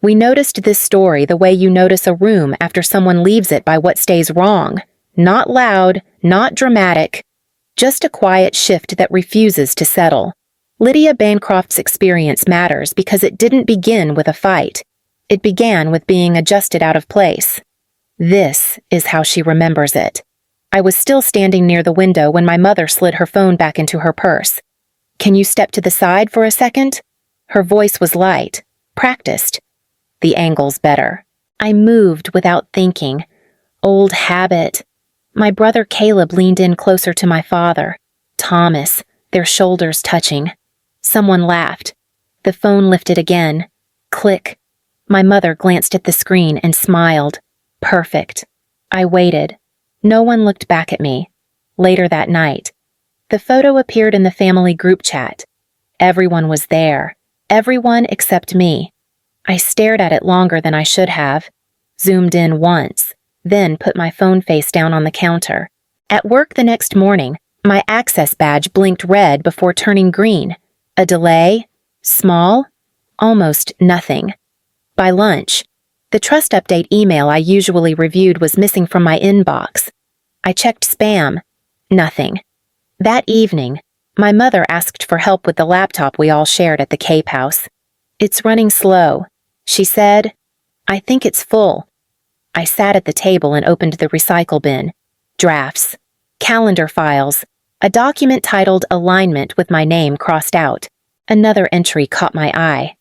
We noticed this story the way you notice a room after someone leaves it by what stays wrong. Not loud, not dramatic, just a quiet shift that refuses to settle. Lydia Bancroft's experience matters because it didn't begin with a fight. It began with being adjusted out of place. This is how she remembers it. I was still standing near the window when my mother slid her phone back into her purse. "Can you step to the side for a second?" Her voice was light, practiced. The angle's better. I moved without thinking. Old habit. My brother Caleb leaned in closer to my father. Thomas, their shoulders touching. Someone laughed. The phone lifted again. Click. My mother glanced at the screen and smiled. Perfect. I waited. No one looked back at me. Later that night, the photo appeared in the family group chat. Everyone was there. Everyone except me. I stared at it longer than I should have. Zoomed in once, then put my phone face down on the counter. At work the next morning, my access badge blinked red before turning green. A delay? Small? Almost nothing. By lunch, the trust update email I usually reviewed was missing from my inbox. I checked spam. Nothing. That evening, my mother asked for help with the laptop we all shared at the Cape House. "It's running slow," she said. "I think it's full." I sat at the table and opened the recycle bin. Drafts, calendar files, a document titled Alignment with my name crossed out. Another entry caught my eye.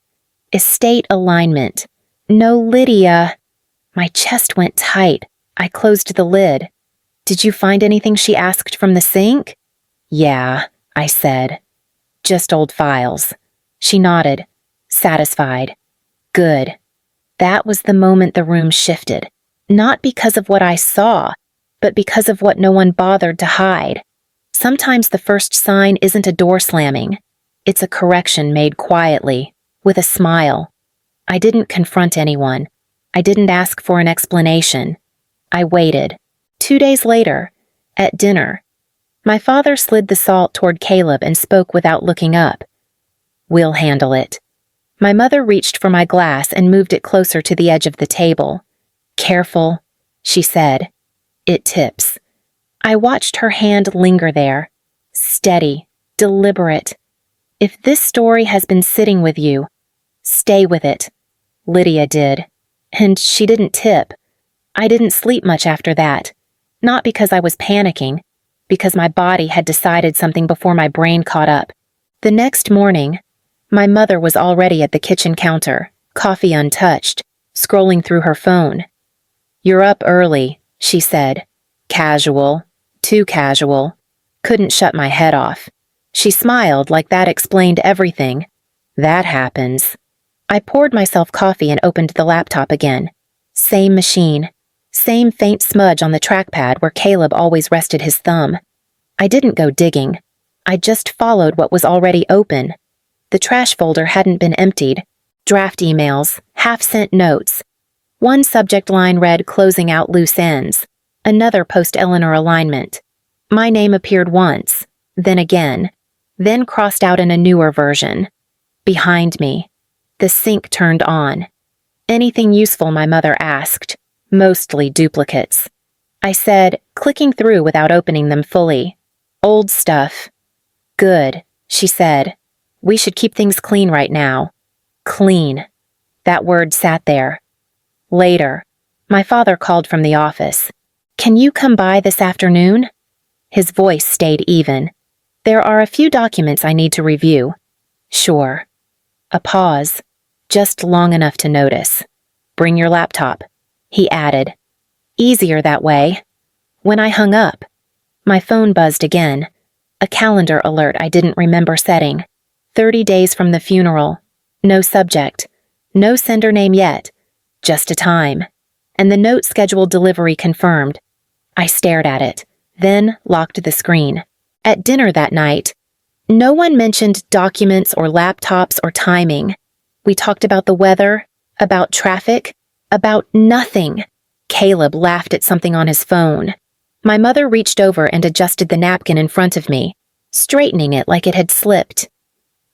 Estate alignment. No Lydia. My chest went tight. I closed the lid. "Did you find anything she asked from the sink?" "Yeah," I said. "Just old files." She nodded, satisfied. Good. That was the moment the room shifted. Not because of what I saw, but because of what no one bothered to hide. Sometimes the first sign isn't a door slamming. It's a correction made quietly, with a smile. I didn't confront anyone. I didn't ask for an explanation. I waited. 2 days later, at dinner, my father slid the salt toward Caleb and spoke without looking up. "We'll handle it." My mother reached for my glass and moved it closer to the edge of the table. "Careful," she said. "It tips." I watched her hand linger there. Steady, deliberate. If this story has been sitting with you, stay with it. Lydia did. And she didn't tip. I didn't sleep much after that. Not because I was panicking, because my body had decided something before my brain caught up. The next morning, my mother was already at the kitchen counter, coffee untouched, scrolling through her phone. "You're up early," she said. Casual. Too casual. Couldn't shut my head off. She smiled like that explained everything. "That happens." I poured myself coffee and opened the laptop again. Same machine. Same faint smudge on the trackpad where Caleb always rested his thumb. I didn't go digging. I just followed what was already open. The trash folder hadn't been emptied. Draft emails, half-sent notes. One subject line read "closing out loose ends." Another post-Eleanor alignment. My name appeared once, then again, then crossed out in a newer version. Behind me, the sink turned on. Anything useful, my mother asked. Mostly duplicates. I said, clicking through without opening them fully. "Old stuff." "Good," she said. "We should keep things clean right now." Clean. That word sat there. Later, my father called from the office. "Can you come by this afternoon?" His voice stayed even. "There are a few documents I need to review." "Sure." A pause, just long enough to notice. "Bring your laptop," he added. Easier that way. When I hung up, my phone buzzed again. A calendar alert I didn't remember setting. 30 days from the funeral. No subject. No sender name yet. Just a time. And the note scheduled delivery confirmed. I stared at it, then locked the screen. At dinner that night, no one mentioned documents or laptops or timing. We talked about the weather, about traffic, about nothing. Caleb laughed at something on his phone. My mother reached over and adjusted the napkin in front of me, straightening it like it had slipped.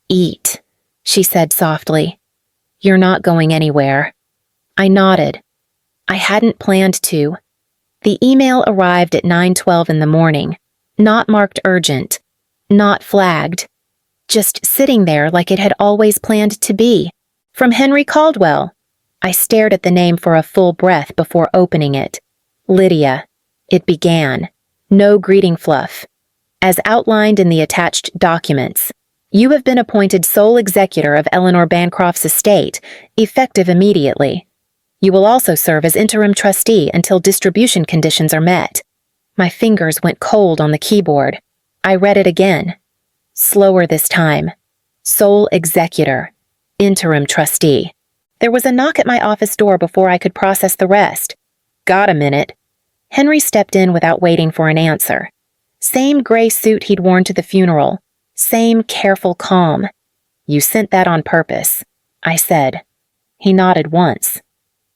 "Eat," she said softly. You're not going anywhere. I nodded. I hadn't planned to. The email arrived at 9:12 in the morning, not marked urgent, not flagged, just sitting there like it had always planned to be. From Henry Caldwell. I stared at the name for a full breath before opening it. Lydia. It began. No greeting fluff. As outlined in the attached documents, you have been appointed sole executor of Eleanor Bancroft's estate, effective immediately. You will also serve as interim trustee until distribution conditions are met. My fingers went cold on the keyboard. I read it again. Slower this time. Sole executor. Interim trustee. There was a knock at my office door before I could process the rest. Got a minute. Henry stepped in without waiting for an answer. Same gray suit he'd worn to the funeral. Same careful calm. You sent that on purpose, I said. He nodded once.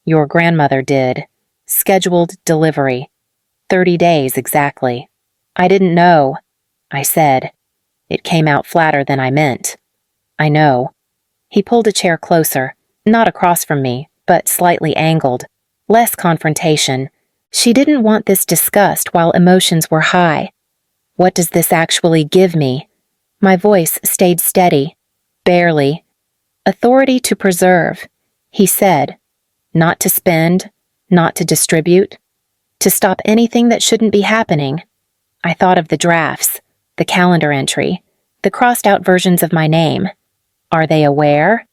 Your grandmother did. Scheduled delivery. 30 days exactly. I didn't know, I said. It came out flatter than I meant. I know. He pulled a chair closer, not across from me, but slightly angled. Less confrontation. She didn't want this discussed while emotions were high. What does this actually give me? My voice stayed steady. Barely. Authority to preserve, he said. Not to spend, not to distribute, to stop anything that shouldn't be happening. I thought of the drafts, the calendar entry, the crossed-out versions of my name. Are they aware?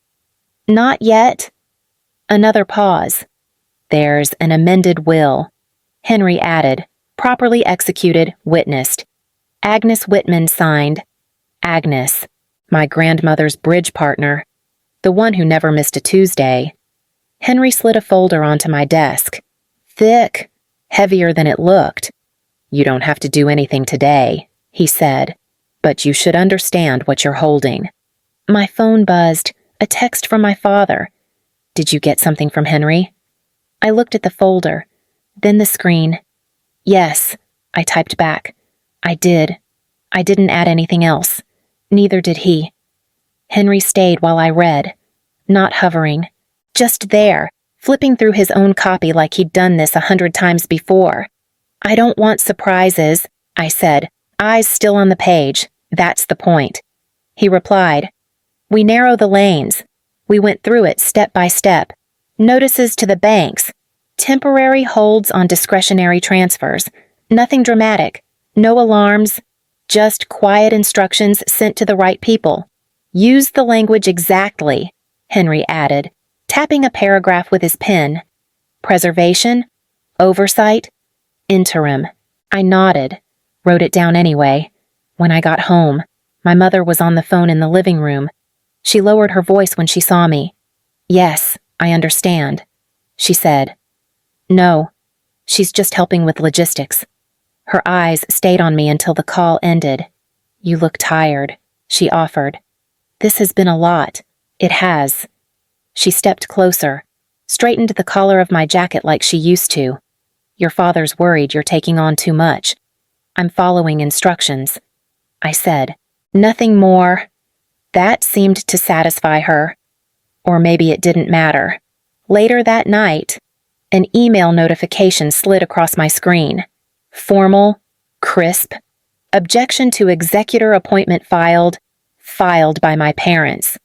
Not yet. Another pause. There's an amended will. Henry added, properly executed, witnessed. Agnes Whitman signed. Agnes, my grandmother's bridge partner, the one who never missed a Tuesday. Henry slid a folder onto my desk. Thick, heavier than it looked. You don't have to do anything today, he said, but you should understand what you're holding. My phone buzzed, a text from my father. Did you get something from Henry? I looked at the folder, then the screen. Yes, I typed back. I did. I didn't add anything else. Neither did he. Henry stayed while I read, not hovering, just there, flipping through his own copy like he'd done this 100 times before. I don't want surprises, I said, eyes still on the page. That's the point. He replied, we narrow the lanes. We went through it step by step. Notices to the banks. Temporary holds on discretionary transfers. Nothing dramatic. No alarms. Just quiet instructions sent to the right people. Use the language exactly, Henry added, tapping a paragraph with his pen. Preservation, oversight, interim. I nodded, wrote it down anyway. When I got home, my mother was on the phone in the living room. She lowered her voice when she saw me. Yes, I understand, she said. No, she's just helping with logistics. Her eyes stayed on me until the call ended. You look tired, she offered. This has been a lot. It has. She stepped closer, straightened the collar of my jacket like she used to. Your father's worried you're taking on too much. I'm following instructions, I said. Nothing more. That seemed to satisfy her. Or maybe it didn't matter. Later that night, an email notification slid across my screen. Formal, crisp, objection to executor appointment filed by my parents.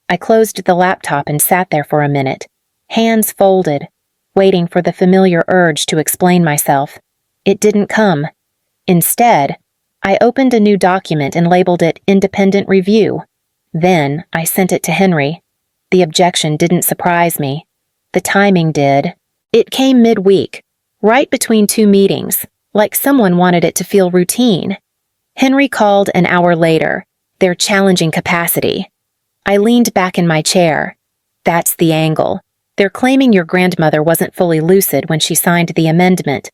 I closed the laptop and sat there for a minute, hands folded, waiting for the familiar urge to explain myself. It didn't come. Instead, I opened a new document and labeled it Independent Review. Then I sent it to Henry. The objection didn't surprise me. The timing did. It came midweek, right between two meetings, like someone wanted it to feel routine. Henry called an hour later, their challenging capacity. I leaned back in my chair. That's the angle. They're claiming your grandmother wasn't fully lucid when she signed the amendment.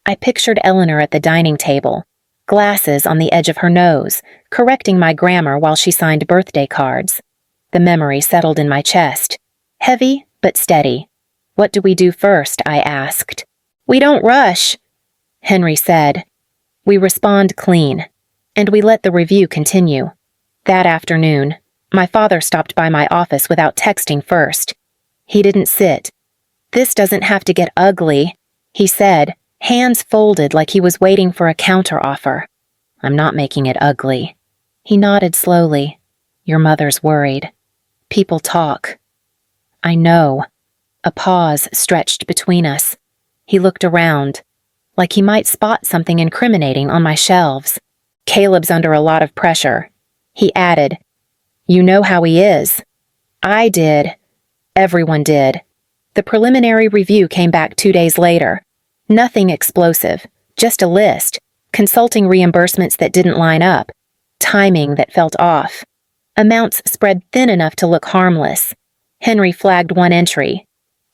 I pictured Eleanor at the dining table, glasses on the edge of her nose, correcting my grammar while she signed birthday cards. The memory settled in my chest. Heavy, but steady. What do we do first? I asked. We don't rush, Henry said. We respond clean, and we let the review continue. That afternoon, My father stopped by my office without texting first. He didn't sit. "This doesn't have to get ugly," he said, hands folded like he was waiting for a counteroffer. "I'm not making it ugly." He nodded slowly. "Your mother's worried. People talk." "I know." A pause stretched between us. He looked around, like he might spot something incriminating on my shelves. "Caleb's under a lot of pressure." He added, "You know how he is." I did. Everyone did. The preliminary review came back 2 days later. Nothing explosive, just a list, consulting reimbursements that didn't line up, timing that felt off, amounts spread thin enough to look harmless. Henry flagged one entry.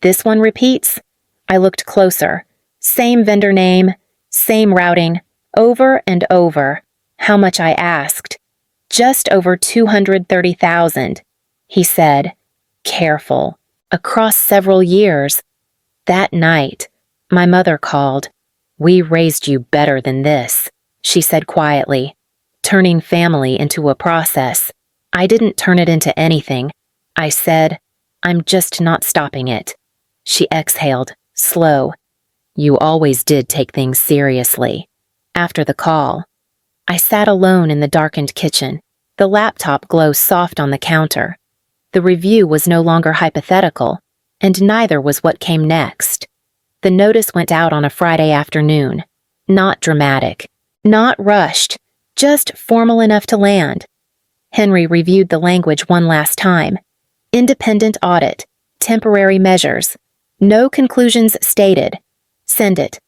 "This one repeats?" I looked closer. Same vendor name, same routing, over and over. How much I asked. "Just over 230,000, he said. Careful. Across several years. That night, my mother called. "We raised you better than this," she said quietly, turning family into a process. I didn't turn it into anything. I said, "I'm just not stopping it." She exhaled, slow. "You always did take things seriously." After the call, I sat alone in the darkened kitchen, the laptop glow soft on the counter. The review was no longer hypothetical, and neither was what came next. The notice went out on a Friday afternoon. Not dramatic, not rushed, just formal enough to land. Henry reviewed the language one last time. Independent audit, temporary measures. No conclusions stated. "Send it,"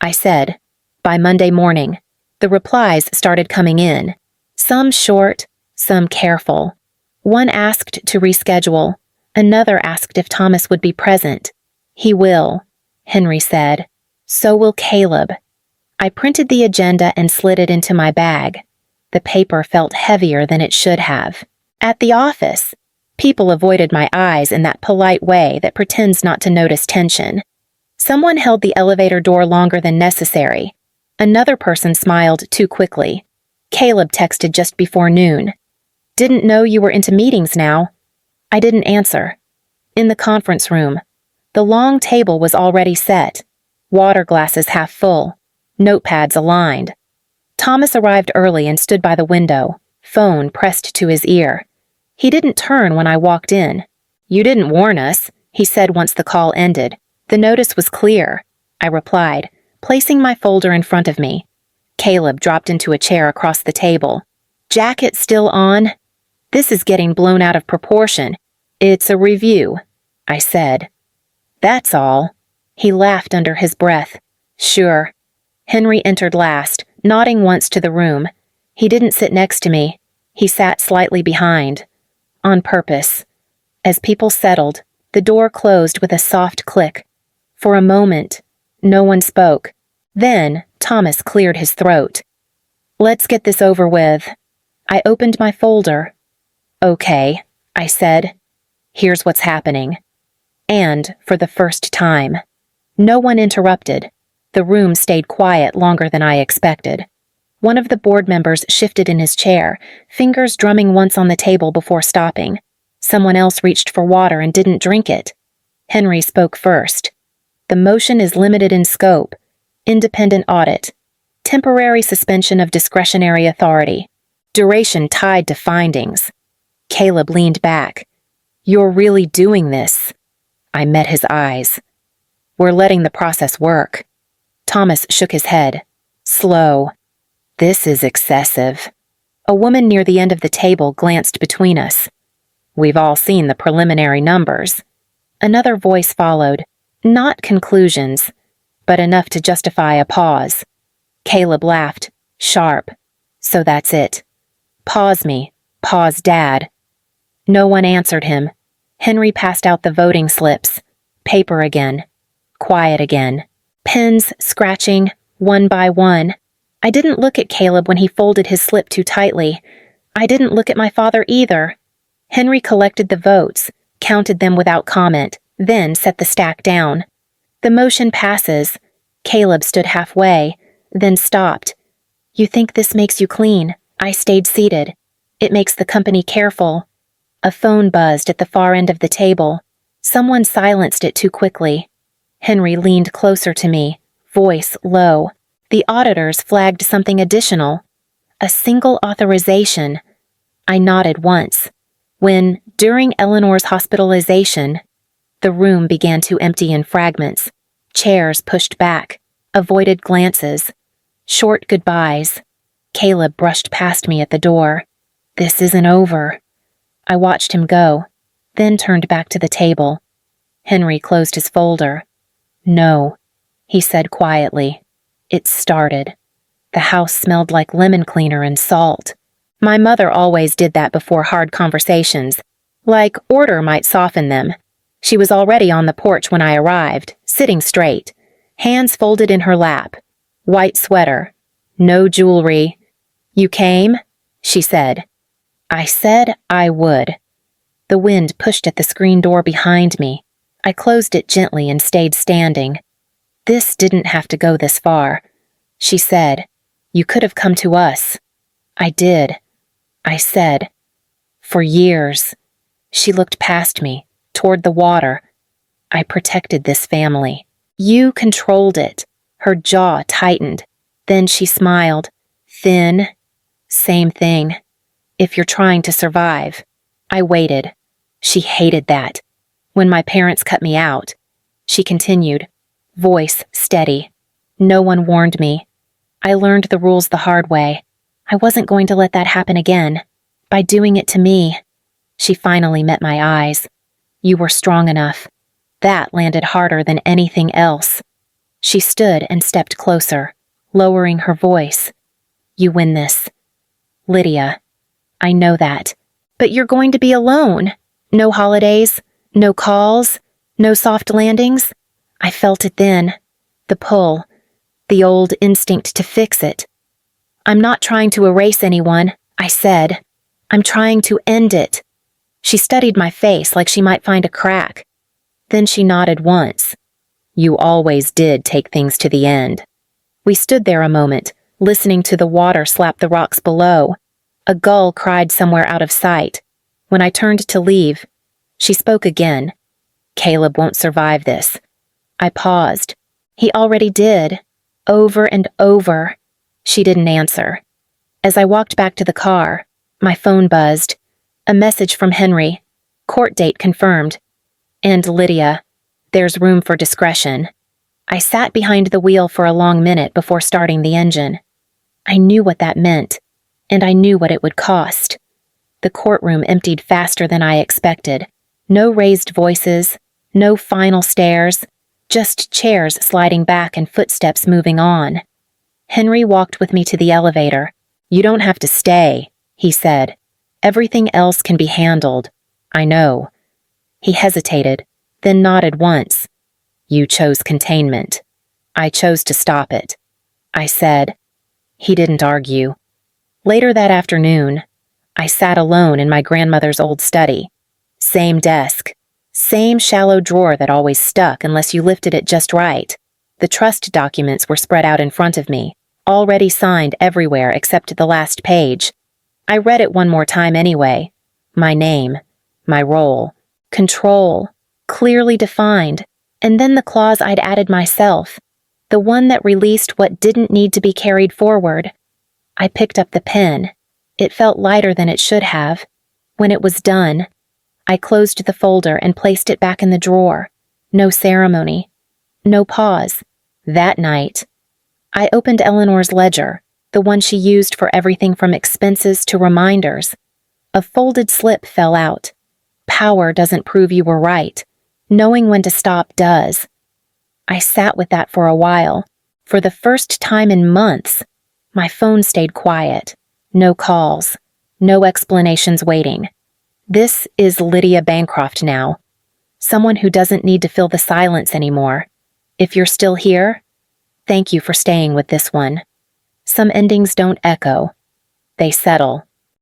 I said. By Monday morning, the replies started coming in. Some short, some careful. One asked to reschedule. Another asked if Thomas would be present. "He will," Henry said. "So will Caleb." I printed the agenda and slid it into my bag. The paper felt heavier than it should have. At the office, people avoided my eyes in that polite way that pretends not to notice tension. Someone held the elevator door longer than necessary. Another person smiled too quickly. Caleb texted just before noon. "Didn't know you were into meetings now." I didn't answer. In the conference room, the long table was already set. Water glasses half full. Notepads aligned. Thomas arrived early and stood by the window, phone pressed to his ear. He didn't turn when I walked in. "You didn't warn us," he said once the call ended. "The notice was clear," I replied, placing my folder in front of me. Caleb dropped into a chair across the table. "Jacket still on?" "This is getting blown out of proportion. It's a review," I said. "That's all." He laughed under his breath. "Sure." Henry entered last, nodding once to the room. He didn't sit next to me. He sat slightly behind. On purpose. As people settled, the door closed with a soft click. For a moment, no one spoke. Then, Thomas cleared his throat. "Let's get this over with." I opened my folder. "Okay," I said. "Here's what's happening." And, for the first time, no one interrupted. The room stayed quiet longer than I expected. One of the board members shifted in his chair, fingers drumming once on the table before stopping. Someone else reached for water and didn't drink it. Henry spoke first. "The motion is limited in scope. Independent audit. Temporary suspension of discretionary authority. Duration tied to findings." Caleb leaned back. "You're really doing this?" I met his eyes. "We're letting the process work." Thomas shook his head. Slow. "This is excessive." A woman near the end of the table glanced between us. "We've all seen the preliminary numbers." Another voice followed. Not conclusions, but enough to justify a pause. Caleb laughed, sharp. "So that's it. Pause me. Pause Dad." No one answered him. Henry passed out the voting slips. Paper again. Quiet again. Pens scratching, one by one. I didn't look at Caleb when he folded his slip too tightly. I didn't look at my father either. Henry collected the votes, counted them without comment, then set the stack down. The motion passes. Caleb stood halfway, then stopped. "You think this makes you clean?" I stayed seated. "It makes the company careful." A phone buzzed at the far end of the table. Someone silenced it too quickly. Henry leaned closer to me, voice low. The auditors flagged something additional. A single authorization. I nodded once. When, during Eleanor's hospitalization, the room began to empty in fragments. Chairs pushed back, avoided glances, short goodbyes. Caleb brushed past me at the door. This isn't over. I watched him go, then turned back to the table. Henry closed his folder. No, he said quietly. It started. The house smelled like lemon cleaner and salt. My mother always did that before hard conversations, like order might soften them. She was already on the porch when I arrived, sitting straight, hands folded in her lap, white sweater, no jewelry. You came? She said. I said I would. The wind pushed at the screen door behind me. I closed it gently and stayed standing. This didn't have to go this far. She said, You could have come to us. I did. I said, For years. She looked past me, toward the water. I protected this family. You controlled it. Her jaw tightened. Then she smiled. Thin. Same thing. If you're trying to survive. I waited. She hated that. When my parents cut me out. She continued, voice steady. No one warned me. I learned the rules the hard way. I wasn't going to let that happen again. By doing it to me. She finally met my eyes. You were strong enough. That landed harder than anything else. She stood and stepped closer, lowering her voice. You win this. Lydia. I know that. But you're going to be alone. No holidays, no calls, no soft landings. I felt it then. The pull. The old instinct to fix it. I'm not trying to erase anyone, I said. I'm trying to end it. She studied my face like she might find a crack. Then she nodded once. You always did take things to the end. We stood there a moment, listening to the water slap the rocks below. A gull cried somewhere out of sight. When I turned to leave, she spoke again. Caleb won't survive this. I paused. He already did. Over and over. She didn't answer. As I walked back to the car, my phone buzzed. A message from Henry. Court date confirmed. And Lydia. There's room for discretion. I sat behind the wheel for a long minute before starting the engine. I knew what that meant, and I knew what it would cost. The courtroom emptied faster than I expected. No raised voices, no final stares, just chairs sliding back and footsteps moving on. Henry walked with me to the elevator. You don't have to stay, he said. Everything else can be handled. I know. He hesitated, then nodded once. You chose containment. I chose to stop it. I said. He didn't argue. Later that afternoon, I sat alone in my grandmother's old study. Same desk. Same shallow drawer that always stuck unless you lifted it just right. The trust documents were spread out in front of me, already signed everywhere except the last page. I read it one more time anyway. My name, my role, control, clearly defined, and then the clause I'd added myself, the one that released what didn't need to be carried forward. I picked up the pen. It felt lighter than it should have. When it was done, I closed the folder and placed it back in the drawer. No ceremony. No pause. That night, I opened Eleanor's ledger, the one she used for everything from expenses to reminders. A folded slip fell out. Power doesn't prove you were right. Knowing when to stop does. I sat with that for a while. For the first time in months, my phone stayed quiet. No calls. No explanations waiting. This is Lydia Bancroft now. Someone who doesn't need to fill the silence anymore. If you're still here, thank you for staying with this one. Some endings don't echo. They settle.